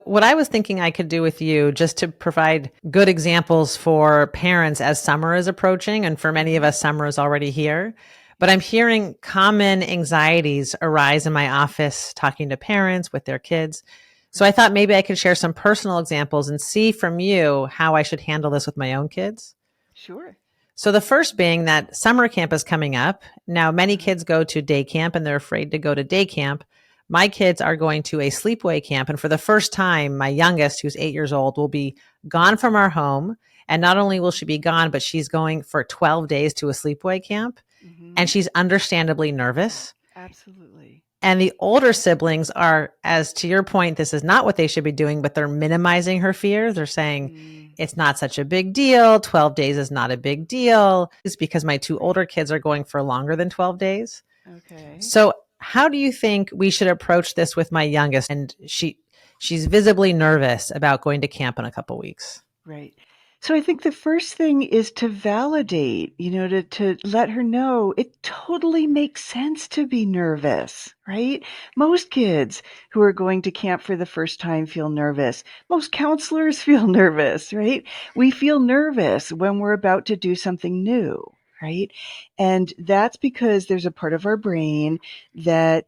What I was thinking I could do with you, just to provide good examples for parents as summer is approaching, and for many of us, summer is already here. But I'm hearing common anxieties arise in my office talking to parents with their kids. So I thought maybe I could share some personal examples and see from you how I should handle this with my own kids. Sure. So the first being that summer camp is coming up. Now, many Uh-huh. kids go to day camp and they're afraid to go to day camp. My kids are going to a sleepaway camp. And for the first time, my youngest, who's 8 years old, will be gone from our home. And not only will she be gone, but she's going for 12 days to a sleepaway camp. Mm-hmm. And she's understandably nervous. Absolutely. And the older siblings are, as to your point, this is not what they should be doing, but they're minimizing her fears. They're saying, Mm, it's not such a big deal. 12 days is not a big deal. It's because my two older kids are going for longer than 12 days. okay. So, how do you think we should approach this with my youngest? And she's visibly nervous about going to camp in a couple weeks. Right. So I think the first thing is to validate, to let her know it totally makes sense to be nervous, right? Most kids who are going to camp for the first time feel nervous. Most counselors feel nervous, right? We feel nervous when we're about to do something new, right? And that's because there's a part of our brain that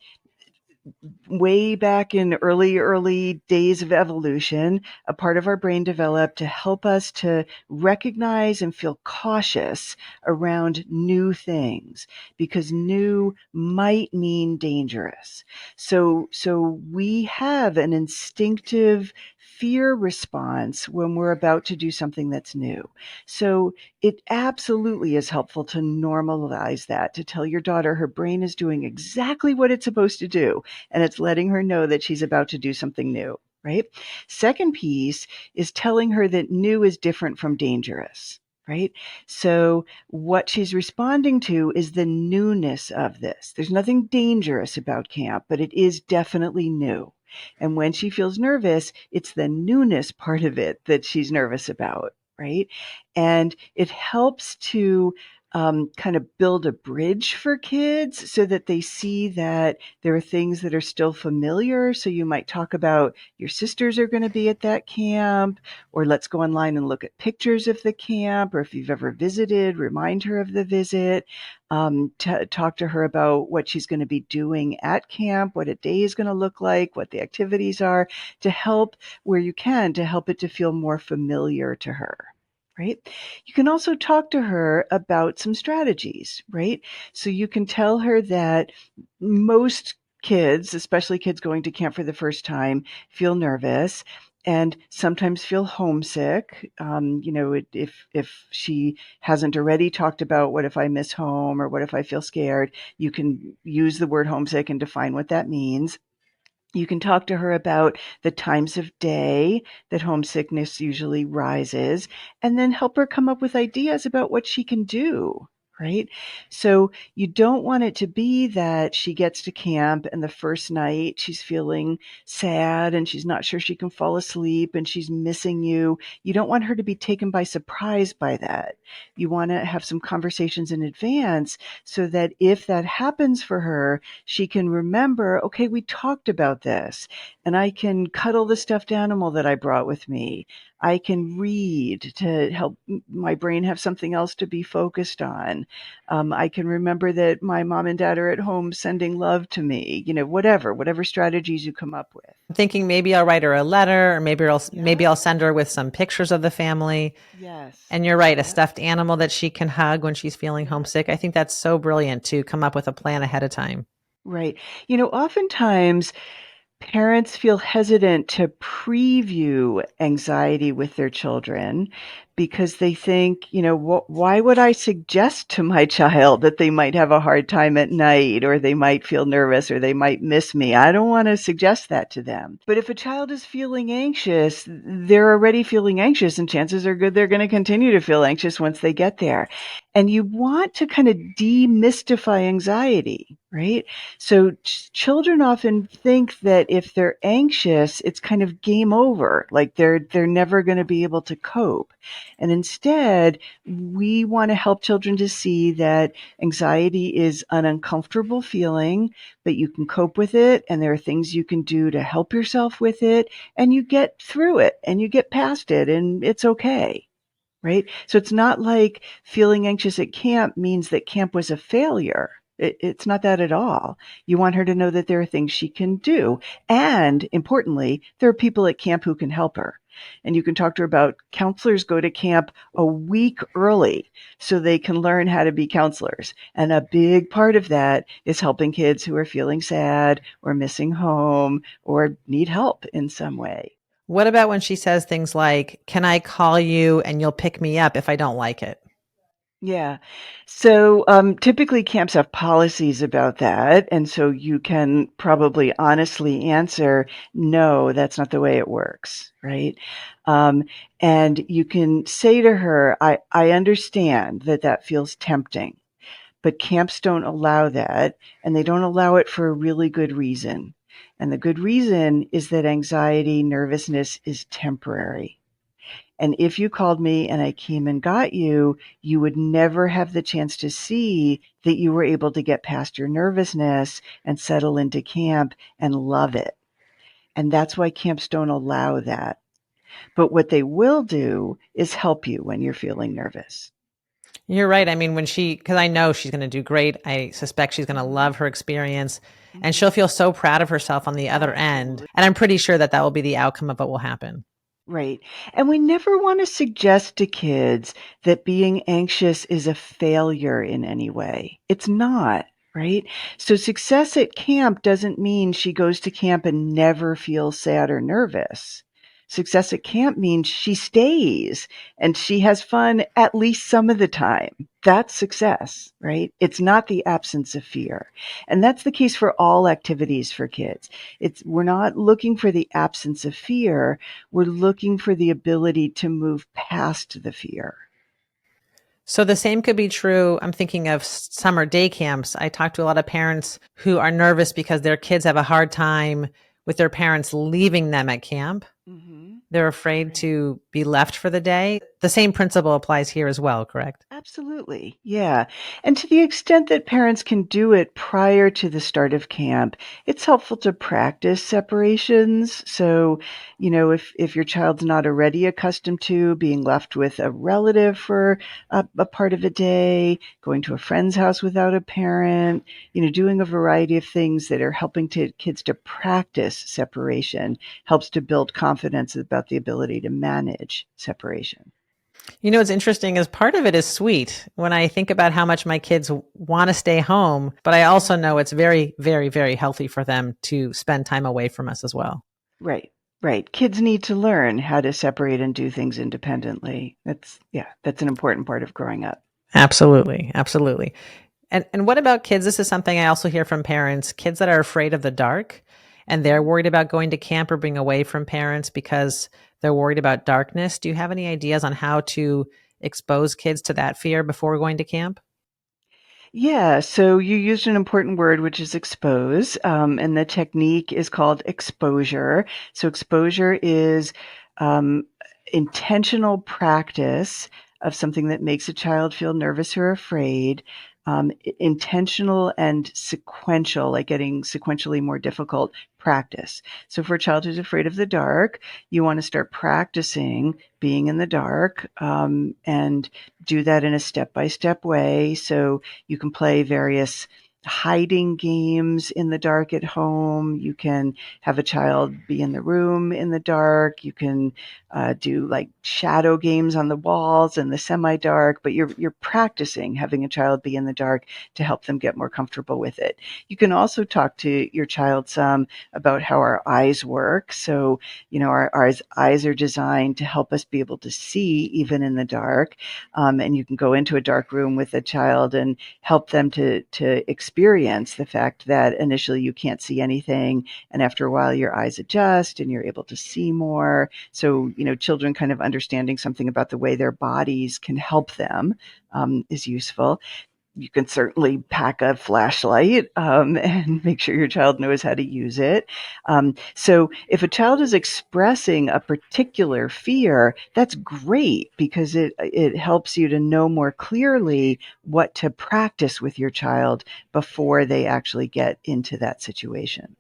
way back in early days of evolution, a part of our brain developed to help us to recognize and feel cautious around new things because new might mean dangerous. So we have an instinctive fear response when we're about to do something that's new. So it absolutely is helpful to normalize that, to tell your daughter her brain is doing exactly what it's supposed to do and it's letting her know that she's about to do something new, right? Second piece is telling her that new is different from dangerous, right? So what she's responding to is the newness of this. There's nothing dangerous about camp, but it is definitely new. And when she feels nervous, it's the newness part of it that she's nervous about, right? And it helps to kind of build a bridge for kids so that they see that there are things that are still familiar. So you might talk about your sisters are going to be at that camp, or let's go online and look at pictures of the camp, or if you've ever visited, remind her of the visit. Talk to her about what she's going to be doing at camp, what a day is going to look like, what the activities are, to help where you can, to help it to feel more familiar to her. Right? You can also talk to her about some strategies, right? So you can tell her that most kids, especially kids going to camp for the first time, feel nervous and sometimes feel homesick. If she hasn't already talked about what if I miss home or what if I feel scared, you can use the word homesick and define what that means. You can talk to her about the times of day that homesickness usually rises, and then help her come up with ideas about what she can do, right? So you don't want it to be that she gets to camp and the first night she's feeling sad and she's not sure she can fall asleep and she's missing you. You don't want her to be taken by surprise by that. You want to have some conversations in advance so that if that happens for her, she can remember, okay, we talked about this, and I can cuddle the stuffed animal that I brought with me. I can read to help my brain have something else to be focused on. I can remember that my mom and dad are at home sending love to me, whatever strategies you come up with. I'm thinking maybe I'll write her a letter, or maybe Yeah. I'll send her with some pictures of the family. Yes. And you're right, a Yeah. stuffed animal that she can hug when she's feeling Yeah. homesick. I think that's so brilliant to come up with a plan ahead of time. Right. Oftentimes parents feel hesitant to preview anxiety with their children because they think, why would I suggest to my child that they might have a hard time at night or they might feel nervous or they might miss me? I don't want to suggest that to them. But if a child is feeling anxious, they're already feeling anxious and chances are good they're going to continue to feel anxious once they get there. And you want to kind of demystify anxiety, right? So children often think that if they're anxious, it's kind of game over, like they're never going to be able to cope. And instead, we want to help children to see that anxiety is an uncomfortable feeling, but you can cope with it, and there are things you can do to help yourself with it, and you get through it, and you get past it, and it's okay. Right? So it's not like feeling anxious at camp means that camp was a failure. It's not that at all. You want her to know that there are things she can do. And importantly, there are people at camp who can help her. And you can talk to her about counselors go to camp a week early so they can learn how to be counselors. And a big part of that is helping kids who are feeling sad or missing home or need help in some way. What about when she says things like, "Can I call you and you'll pick me up if I don't like it?" Yeah. So typically camps have policies about that. And so you can probably honestly answer, no, that's not the way it works. Right. Um, and you can say to her, I understand that that feels tempting, but camps don't allow that. And they don't allow it for a really good reason. And the good reason is that anxiety, nervousness is temporary. And if you called me and I came and got you, you would never have the chance to see that you were able to get past your nervousness and settle into camp and love it. And that's why camps don't allow that. But what they will do is help you when you're feeling nervous. You're right. I mean, because I know she's going to do great. I suspect she's going to Mm-hmm. love her experience and Mm-hmm. she'll feel so proud of herself on the other end. Absolutely. And I'm pretty sure that that will be the outcome of what will happen. Right. And we never want to suggest to kids that being anxious is a failure in any way. It's not, right? So success at camp doesn't mean she goes to camp and never feels sad or nervous. Success at camp means she stays and she has fun at least some of the time. That's success, right? It's not the absence of fear. And that's the case for all activities for kids. We're not looking for the absence of fear. We're looking for the ability to move past the fear. So the same could be true. I'm thinking of summer day camps. I talk to a lot of parents who are nervous because their kids have a hard time with their parents leaving them at camp. Mm-hmm. They're afraid Right. to be left for the day. The same principle applies here as well, correct? Absolutely. Yeah. And to the extent that parents can do it prior to the start of camp, it's helpful to practice separations. So, if your child's not already accustomed to being left with a relative for a part of a day, going to a friend's house without a parent, doing a variety of things that are helping kids to practice separation helps to build confidence about the ability to manage separation. What's interesting is part of it is sweet when I think about how much my kids want to stay home, but I also know it's very, very, very healthy for them to spend time away from us as well. Right, right. Kids need to learn how to separate and do things independently. That's an important part of growing up. Absolutely. Absolutely. And what about kids? This is something I also hear from parents, kids that are afraid of the dark and they're worried about going to camp or being away from parents because they're worried about darkness. Do you have any ideas on how to expose kids to that fear before going to camp? Yeah, so you used an important word, which is expose, and the technique is called exposure. So exposure is um, intentional practice of something that makes a child feel nervous or afraid. Intentional and sequential, like getting sequentially more difficult practice. So for a child who's afraid of the dark, you want to start practicing being in the dark, and do that in a step-by-step way. So you can play various hiding games in the dark at home. You can have a child be in the room in the dark. You can do like shadow games on the walls in the semi-dark, but you're practicing having a child be in the dark to help them get more comfortable with it. You can also talk to your child some about how our eyes work. So, our eyes are designed to help us be able to see even in the dark. And you can go into a dark room with a child and help them to experience the fact that initially you can't see anything, and after a while your eyes adjust and you're able to see more. So children kind of understanding something about the way their bodies can help them is useful. you can certainly pack a flashlight and make sure your child knows how to use it. So if a child is expressing a particular fear, that's great because it helps you to know more clearly what to practice with your child before they actually get into that situation.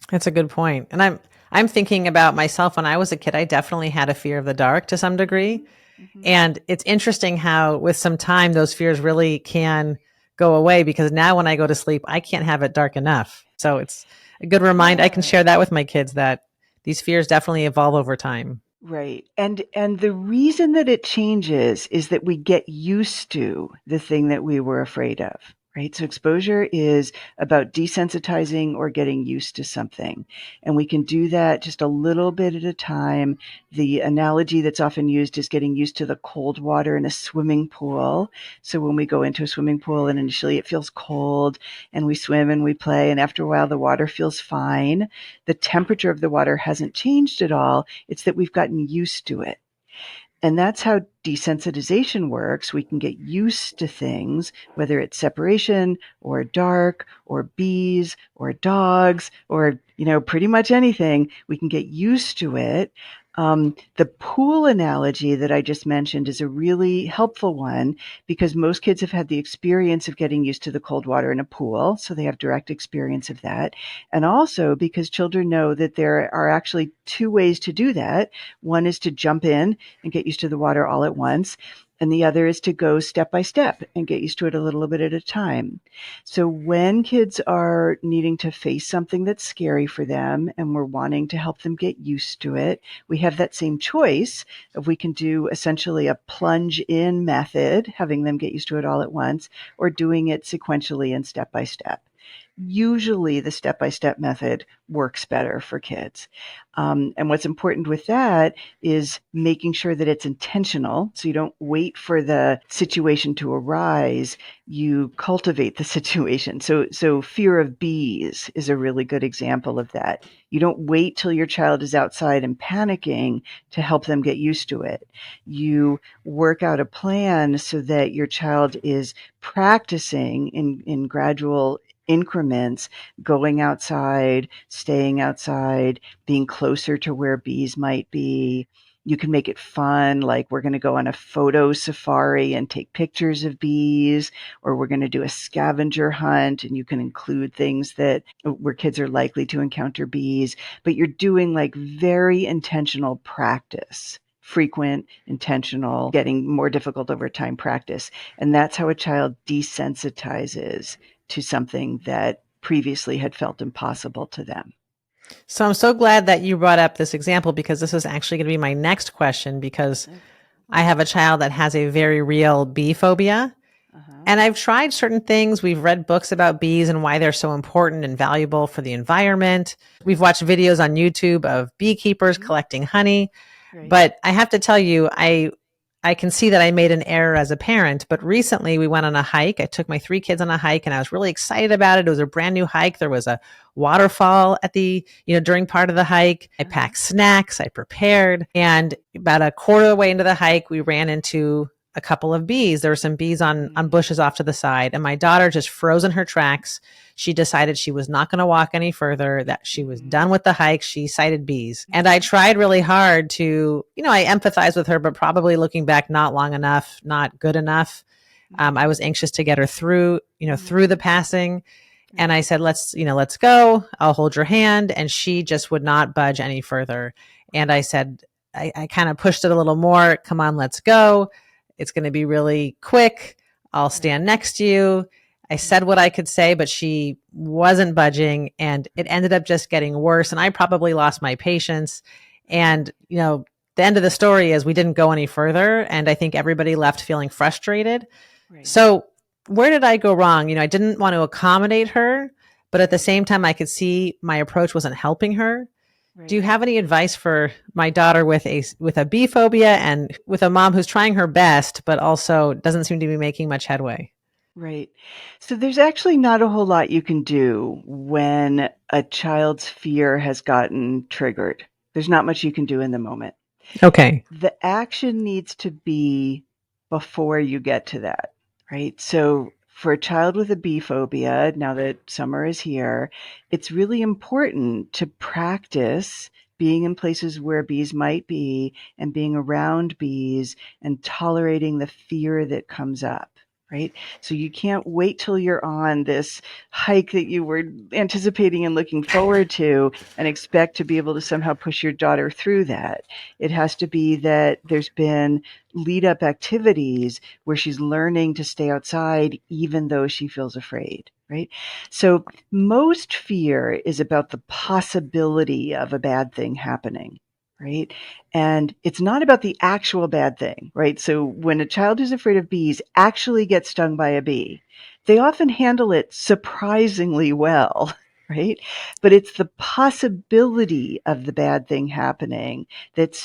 That's a good point. And I'm thinking about myself when I was a kid. I definitely had a fear of the dark to some degree. Mm-hmm. And it's interesting how with some time those fears really can go away because now when I go to sleep, I can't have it dark enough. So it's a good reminder. I can Yeah. share that with my kids that these fears definitely evolve over time. Right. And the reason that it changes is that we get used to the thing that we were afraid of. Right. So exposure is about desensitizing or getting used to something. And we can do that just a little bit at a time. The analogy that's often used is getting used to the cold water in a swimming pool. So when we go into a swimming pool and initially it feels cold and we swim and we play, and after a while the water feels fine. The temperature of the water hasn't changed at all. It's that we've gotten used to it. And that's how desensitization works. We can get used to things, whether it's separation or dark or bees or dogs or, pretty much anything. We can get used to it. The pool analogy that I just mentioned is a really helpful one because most kids have had the experience of getting used to the cold water in a pool. So they have direct experience of that. And also because children know that there are actually two ways to do that. One is to jump in and get used to the water all at once. And the other is to go step by step and get used to it a little bit at a time. So when kids are needing to face something that's scary for them and we're wanting to help them get used to it, we have that same choice of we can do essentially a plunge in method, having them get used to it all at once, or doing it sequentially and step by step. Usually the step-by-step method works better for kids. And what's important with that is making sure that it's intentional. So you don't wait for the situation to arise. You cultivate the situation. So fear of bees is a really good example of that. You don't wait till your child is outside and panicking to help them get used to it. You work out a plan so that your child is practicing in gradual increments, going outside, staying outside, being closer to where bees might be. You can make it fun, like we're going to go on a photo safari and take pictures of bees, or we're going to do a scavenger hunt, and you can include things that where kids are likely to encounter bees, but you're doing like very intentional practice. Frequent, intentional, getting more difficult over time practice. And that's how a child desensitizes to something that previously had felt impossible to them. So I'm so glad that you brought up this example because this is actually going to be my next question because I have a child that has a very real bee phobia. Uh-huh. And I've tried certain things. We've read books about bees and why they're so important and valuable for the environment. We've watched videos on YouTube of beekeepers Mm-hmm. collecting honey. Right. But I have to tell you, I can see that I made an error as a parent, but recently we went on a hike. I took my 3 kids on a hike and I was really excited about it. It was a brand new hike. There was a waterfall at during part of the hike. I Uh-huh. packed snacks, I prepared, and about a quarter of the way into the hike, we ran into a couple of bees. There were some bees on bushes off to the side, and my daughter just froze in her tracks. She decided she was not going to walk any further, that she was done with the hike. She sighted bees. And I tried really hard to, I empathize with her, but probably looking back, not long enough, not good enough. I was anxious to get her through, through the passing. And I said, let's go. I'll hold your hand. And she just would not budge any further. And I said, I kind of pushed it a little more. Come on, let's go. It's going to be really quick. I'll stand next to you. I said what I could say, but she wasn't budging and it ended up just getting worse. And I probably lost my patience. And, the end of the story is we didn't go any further. And I think everybody left feeling frustrated. Right. So where did I go wrong? I didn't want to accommodate her, but at the same time, I could see my approach wasn't helping her. Do you Right. have any advice for my daughter with a bee phobia and with a mom who's trying her best, but also doesn't seem to be making much headway? Right. So there's actually not a whole lot you can do when a child's fear has gotten triggered. There's not much you can do in the moment. Okay. The action needs to be before you get to that, right? So for a child with a bee phobia, now that summer is here, it's really important to practice being in places where bees might be and being around bees and tolerating the fear that comes up. Right. So you can't wait till you're on this hike that you were anticipating and looking forward to and expect to be able to somehow push your daughter through that. It has to be that there's been lead up activities where she's learning to stay outside even though she feels afraid, right? So most fear is about the possibility of a bad thing happening, right? And it's not about the actual bad thing, right? So when a child who's afraid of bees actually gets stung by a bee, they often handle it surprisingly well, right? But it's the possibility of the bad thing happening that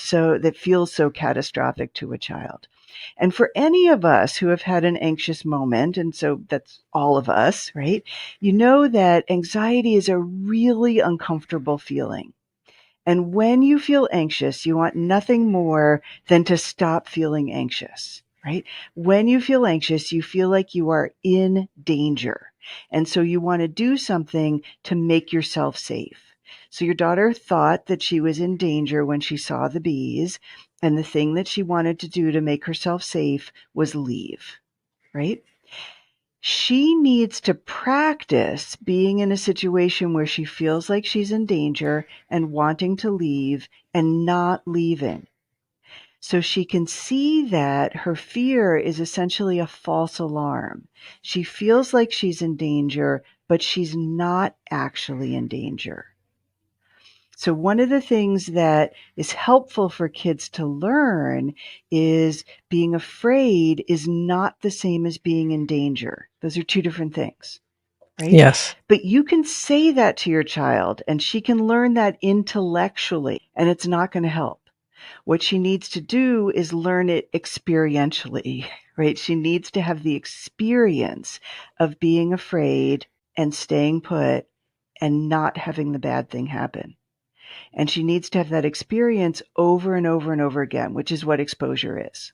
feels so catastrophic to a child. And for any of us who have had an anxious moment, and so that's all of us, right? You know that anxiety is a really uncomfortable feeling. And when you feel anxious, you want nothing more than to stop feeling anxious, right? When you feel anxious, you feel like you are in danger. And so you want to do something to make yourself safe. So your daughter thought that she was in danger when she saw the bees. And the thing that she wanted to do to make herself safe was leave, right? She needs to practice being in a situation where she feels like she's in danger and wanting to leave and not leaving. So she can see that her fear is essentially a false alarm. She feels like she's in danger, but she's not actually in danger. So one of the things that is helpful for kids to learn is being afraid is not the same as being in danger. Those are two different things, right? Yes. But you can say that to your child and she can learn that intellectually and it's not going to help. What she needs to do is learn it experientially, right? She needs to have the experience of being afraid and staying put and not having the bad thing happen. And she needs to have that experience over and over and over again, which is what exposure is.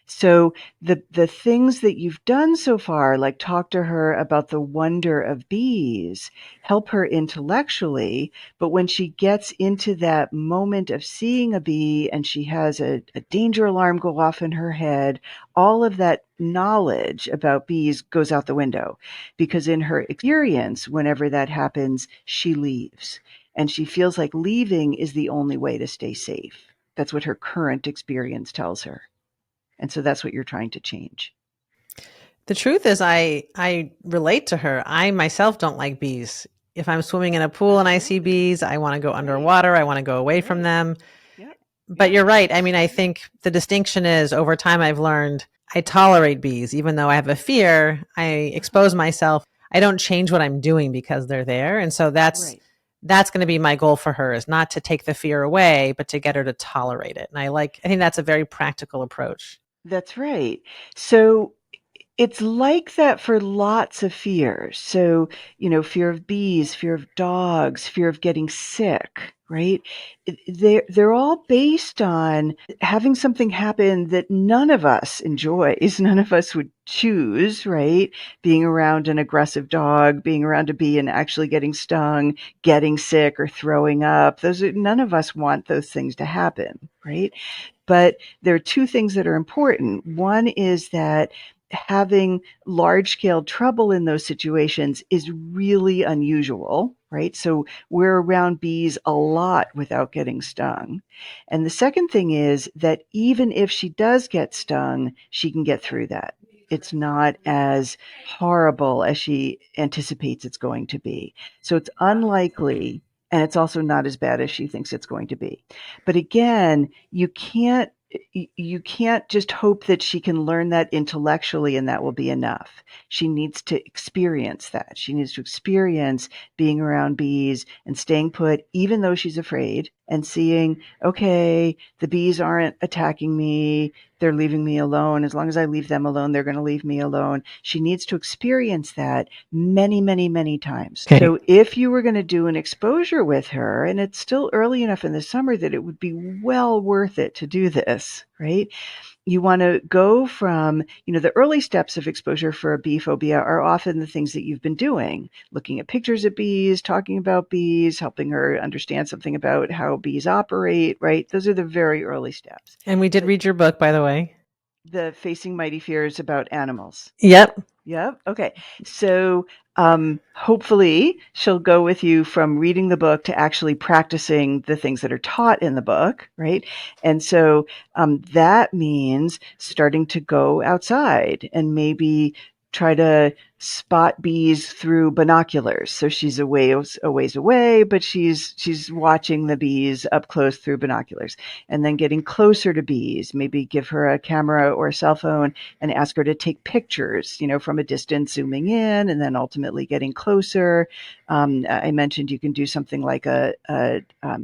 So the things that you've done so far, like talk to her about the wonder of bees, help her intellectually. But when she gets into that moment of seeing a bee and she has a danger alarm go off in her head, all of that knowledge about bees goes out the window because in her experience, whenever that happens, she leaves. And she feels like leaving is the only way to stay safe. That's what her current experience tells her. And so that's what you're trying to change. The truth is I relate to her. I myself don't like bees. If I'm swimming in a pool and I see bees, I want to go Right. underwater. I want to go away from Right. them. Yep. But you're right. I mean, I think the distinction is over time I've learned I tolerate bees. Even though I have a fear, I Uh-huh. expose myself. I don't change what I'm doing because they're there. And so that's Right. that's going to be my goal for her is not to take the fear away, but to get her to tolerate it. And I think that's a very practical approach. That's right. So it's like that for lots of fears. So, fear of bees, fear of dogs, fear of getting sick, right? They're all based on having something happen that none of us enjoys, none of us would choose, right? Being around an aggressive dog, being around a bee and actually getting stung, getting sick or throwing up. None of us want those things to happen, right? But there are two things that are important. One is that having large scale trouble in those situations is really unusual, right? So we're around bees a lot without getting stung. And the second thing is that even if she does get stung, she can get through that. It's not as horrible as she anticipates it's going to be. So it's unlikely, and it's also not as bad as she thinks it's going to be. But again, you can't just hope that she can learn that intellectually and that will be enough. She needs to experience that. She needs to experience being around bees and staying put, even though she's afraid, and seeing, okay, the bees aren't attacking me. They're leaving me alone. As long as I leave them alone, they're going to leave me alone. She needs to experience that many, many, many times. Okay. So if you were going to do an exposure with her, and it's still early enough in the summer that it would be well worth it to do this, right? you want to go from, the early steps of exposure for a bee phobia are often the things that you've been doing, looking at pictures of bees, talking about bees, helping her understand something about how bees operate, right? Those are the very early steps. And we did But read your book, by the way. the Facing Mighty Fears about animals. Yep. Yep. Okay. So hopefully she'll go with you from reading the book to actually practicing the things that are taught in the book, right? And so that means starting to go outside and maybe try to spot bees through binoculars. So she's a ways away, but she's watching the bees up close through binoculars, and then getting closer to bees. Maybe give her a camera or a cell phone and ask her to take pictures, from a distance, zooming in, and then ultimately getting closer. I mentioned you can do something like a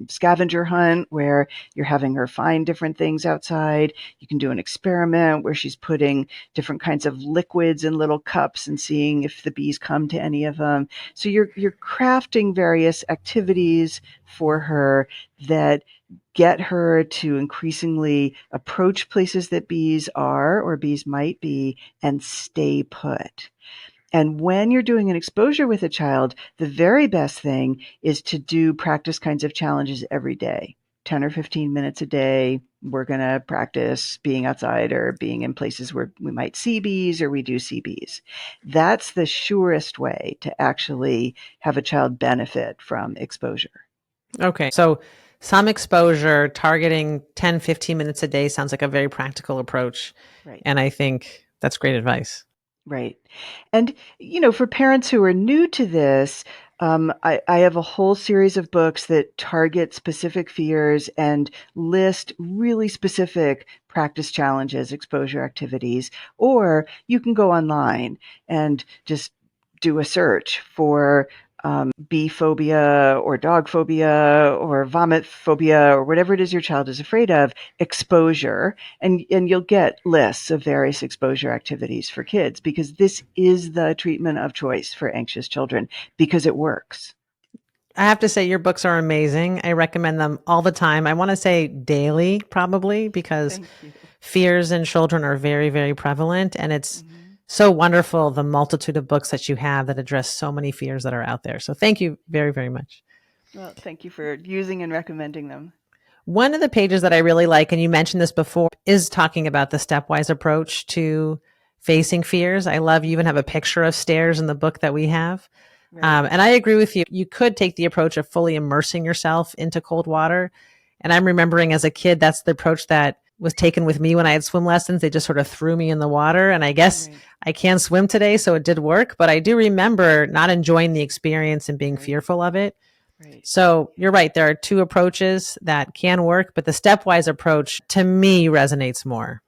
scavenger hunt where you're having her find different things outside. You can do an experiment where she's putting different kinds of liquids in little cups and seeing if the bees come to any of them. So you're crafting various activities for her that get her to increasingly approach places that bees are or bees might be and stay put. And when you're doing an exposure with a child, the very best thing is to do practice kinds of challenges every day. 10 or 15 minutes a day, we're going to practice being outside or being in places where we might see bees or we do see bees. That's the surest way to actually have a child benefit from exposure. Okay. So some exposure targeting 10, 15 minutes a day sounds like a very practical approach. Right. And I think that's great advice. Right. And, for parents who are new to this, I have a whole series of books that target specific fears and list really specific practice challenges, exposure activities, or you can go online and just do a search for bee phobia or dog phobia or vomit phobia or whatever it is your child is afraid of, exposure, and you'll get lists of various exposure activities for kids because this is the treatment of choice for anxious children because it works. I have to say, your books are amazing. I recommend them all the time. I want to say daily, probably, because Thank you. fears in children are very, very prevalent. And it's Mhm. so wonderful, the multitude of books that you have that address so many fears that are out there. So thank you very, very much. Well, thank you for using and recommending them. One of the pages that I really like, and you mentioned this before, is talking about the stepwise approach to facing fears. I love you even have a picture of stairs in the book that we have. Right. And I agree with you. You could take the approach of fully immersing yourself into cold water. And I'm remembering as a kid, that's the approach that was taken with me when I had swim lessons. They just sort of threw me in the water. And I guess Right. I can't swim today, so it did work. But I do remember not enjoying the experience and being Right. fearful of it. Right. So you're right. There are two approaches that can work, but the stepwise approach to me resonates more.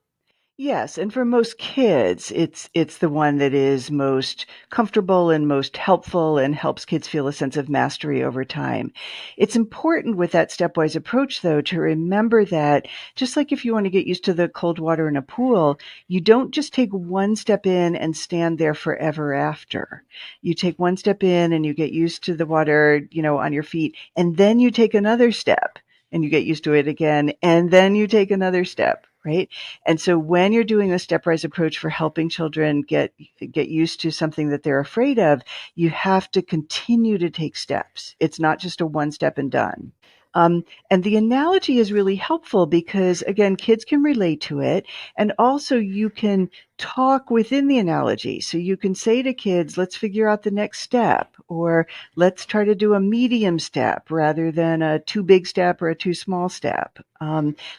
Yes, and for most kids, it's the one that is most comfortable and most helpful and helps kids feel a sense of mastery over time. It's important with that stepwise approach, though, to remember that just like if you want to get used to the cold water in a pool, you don't just take one step in and stand there forever after. You take one step in and you get used to the water, on your feet, and then you take another step and you get used to it again, and then you take another step, right? And so when you're doing a stepwise approach for helping children get used to something that they're afraid of, you have to continue to take steps. It's not just a one step and done. And the analogy is really helpful because, again, kids can relate to it. And also, you can talk within the analogy. So you can say to kids, let's figure out the next step, or let's try to do a medium step rather than a too big step or a too small step.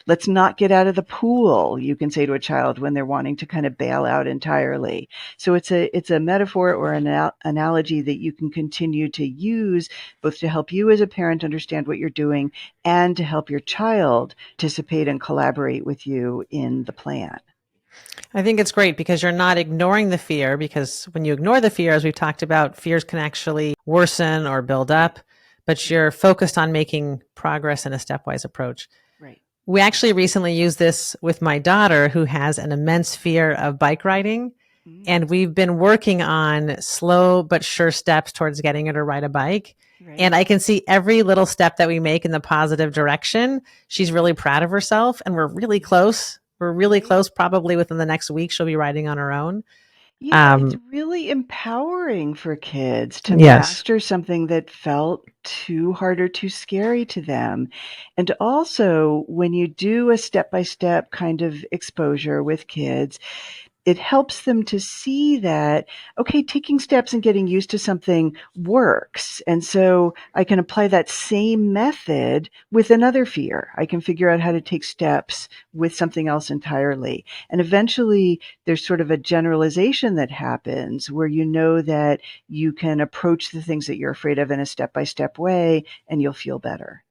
Let's not get out of the pool, you can say to a child when they're wanting to kind of bail out entirely. So it's a metaphor or an analogy that you can continue to use both to help you as a parent understand what you're doing and to help your child participate and collaborate with you in the plan. I think it's great because you're not ignoring the fear, because when you ignore the fear, as we've talked about, fears can actually worsen or build Right. up, but you're focused on making progress in a stepwise approach. Right. We actually recently used this with my daughter who has an immense fear of bike riding. Mm. And we've been working on slow but sure steps towards getting her to ride a bike. And Right. I can see every little step that we make in the positive direction. She's really proud of herself and we're really close, we're really right? close. Probably within the next week, she'll be riding on her own. Yeah, it's Um, really empowering for kids to yes. master something that felt too hard or too scary to them. And also, when you do a step-by-step kind of exposure with kids, it helps them to see that, okay, taking steps and getting used to something works. And so I can apply that same method with another fear. I can figure out how to take steps with something else entirely. And eventually there's sort of a generalization that happens where you know that you can approach the things that you're afraid of in a step by step way and you'll feel better.